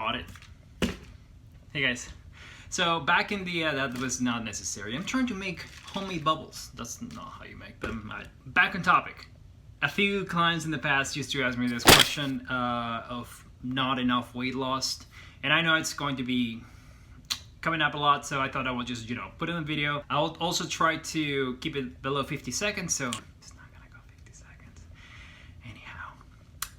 caught it. Hey guys. So back in the that was not necessary. I'm trying to make homemade bubbles. That's not how you make them. Back on topic. A few clients in the past used to ask me this question of not enough weight loss, and I know it's going to be coming up a lot, so I thought I would just, put it in the video. I'll also try to keep it below 50 seconds, so it's not gonna go 50 seconds. Anyhow,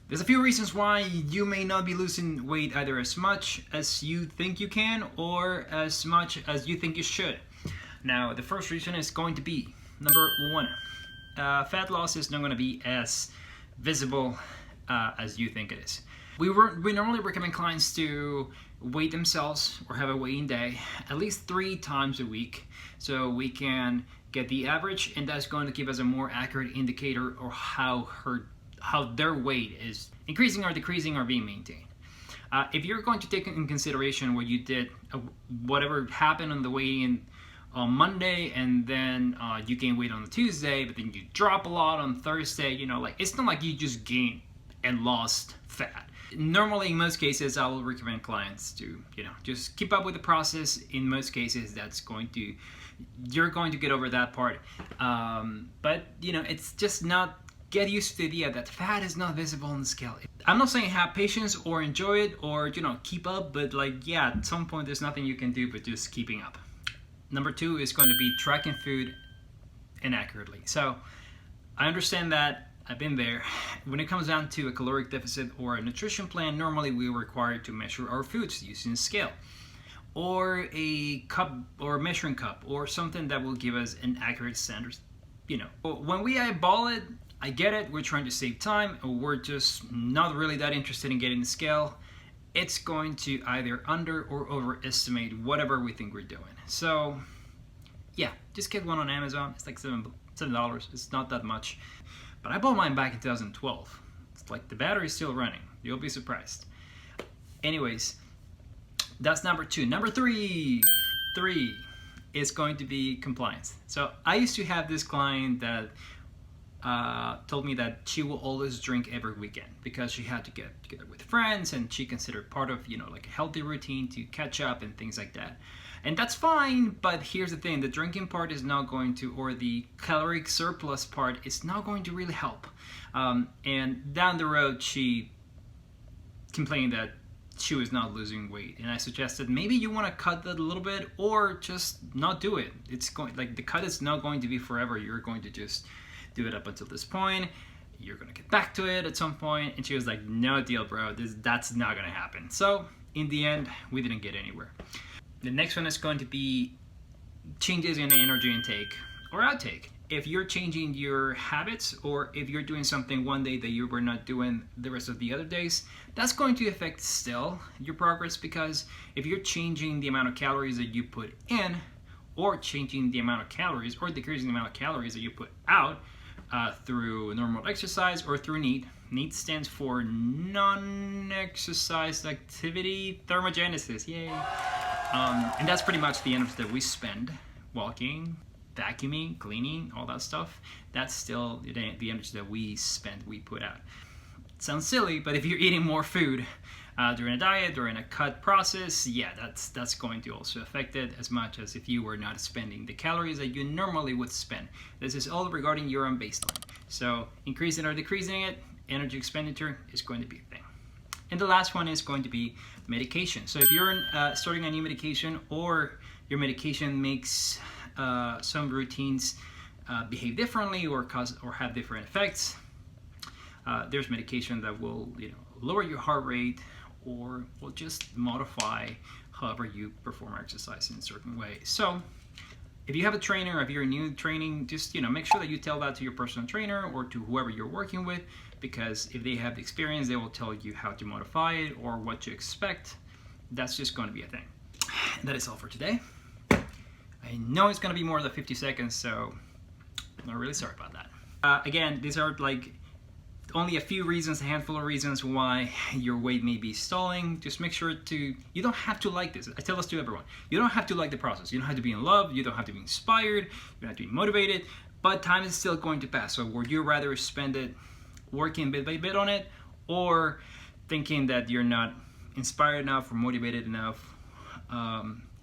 there's a few reasons why you may not be losing weight either as much as you think you can or as much as you think you should. Now, the first reason is going to be, number one, fat loss is not going to be as visible as you think it is. We normally recommend clients to weigh themselves or have a weighing day at least 3 times a week, so we can get the average, and that's going to give us a more accurate indicator of how their weight is increasing or decreasing or being maintained. If you're going to take in consideration what you did, whatever happened on the weigh-in on Monday, and then you gain weight on the Tuesday, but then you drop a lot on Thursday, it's not like you just gained and lost fat. Normally, in most cases, I will recommend clients to, just keep up with the process. In most cases, you're going to get over that part. But, it's just not, get used to the idea that fat is not visible on the scale. I'm not saying have patience or enjoy it or, keep up, but at some point, there's nothing you can do but just keeping up. Number 2 is going to be tracking food inaccurately. So I understand that. I've been there. When it comes down to a caloric deficit or a nutrition plan, normally we're required to measure our foods using a scale or a cup or a measuring cup or something that will give us an accurate standard. When we eyeball it, I get it. We're trying to save time, or we're just not really that interested in getting the scale. It's going to either under or overestimate whatever we think we're doing. So yeah, just get one on Amazon. It's like $7. It's not that much. But I bought mine back in 2012. It's like the battery's still running. You'll be surprised. Anyways, that's number 2. Number 3 is going to be compliance. So I used to have this client that told me that she will always drink every weekend because she had to get together with friends, and she considered part of, like a healthy routine to catch up and things like that. And that's fine, but here's the thing, the drinking part is not going to, or the caloric surplus part is not going to really help. And down the road, she complained that she was not losing weight. And I suggested maybe you want to cut that a little bit or just not do it. It's going, the cut is not going to be forever. You're going to just do it up until this point. You're going to get back to it at some point. And she was like, no deal, bro. That's not going to happen. So in the end, we didn't get anywhere. The next one is going to be changes in energy intake or outtake. If you're changing your habits, or if you're doing something one day that you were not doing the rest of the other days, that's going to affect still your progress, because if you're changing the amount of calories that you put in, or changing the amount of calories or decreasing the amount of calories that you put out through normal exercise or through NEAT. NEAT stands for non-exercise activity thermogenesis. Yay! And that's pretty much the energy that we spend walking, vacuuming, cleaning, all that stuff. That's still the energy that we spend, we put out. It sounds silly, but if you're eating more food during a diet, during a cut process, yeah, that's going to also affect it as much as if you were not spending the calories that you normally would spend. This is all regarding your own baseline. So increasing or decreasing it, energy expenditure is going to be a thing. And the last one is going to be medication. So if you're starting a new medication, or your medication makes some routines behave differently or have different effects, there's medication that will lower your heart rate or will just modify however you perform exercise in a certain way. So if you have a trainer, if you're new training, just make sure that you tell that to your personal trainer or to whoever you're working with, because if they have the experience, they will tell you how to modify it or what to expect. That's just going to be a thing. That is all for today. I know it's going to be more than 50 seconds, so I'm really sorry about that. Again, these are only a few reasons, a handful of reasons why your weight may be stalling. Just make sure you don't have to like this. I tell this to everyone. You don't have to like the process. You don't have to be in love. You don't have to be inspired. You don't have to be motivated. But time is still going to pass. So would you rather spend it working bit by bit on it, or thinking that you're not inspired enough or motivated enough,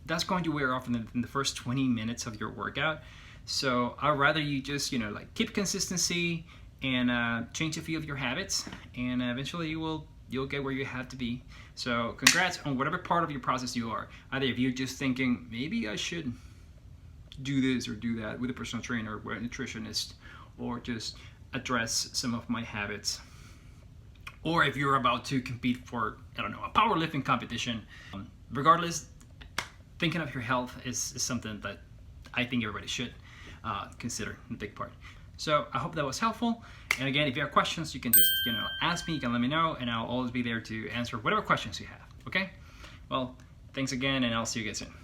that's going to wear off in the first 20 minutes of your workout. So I'd rather you just, you know, like keep consistency and change a few of your habits, and eventually you'll get where you have to be. So congrats on whatever part of your process you are. Either if you're just thinking, maybe I should do this or do that with a personal trainer or a nutritionist, or just address some of my habits. Or if you're about to compete for, I don't know, a powerlifting competition. Regardless, thinking of your health is something that I think everybody should consider a big part. So I hope that was helpful. And again, if you have questions, you can just, you know, ask me, you can let me know, and I'll always be there to answer whatever questions you have, okay? Well, thanks again, and I'll see you guys soon.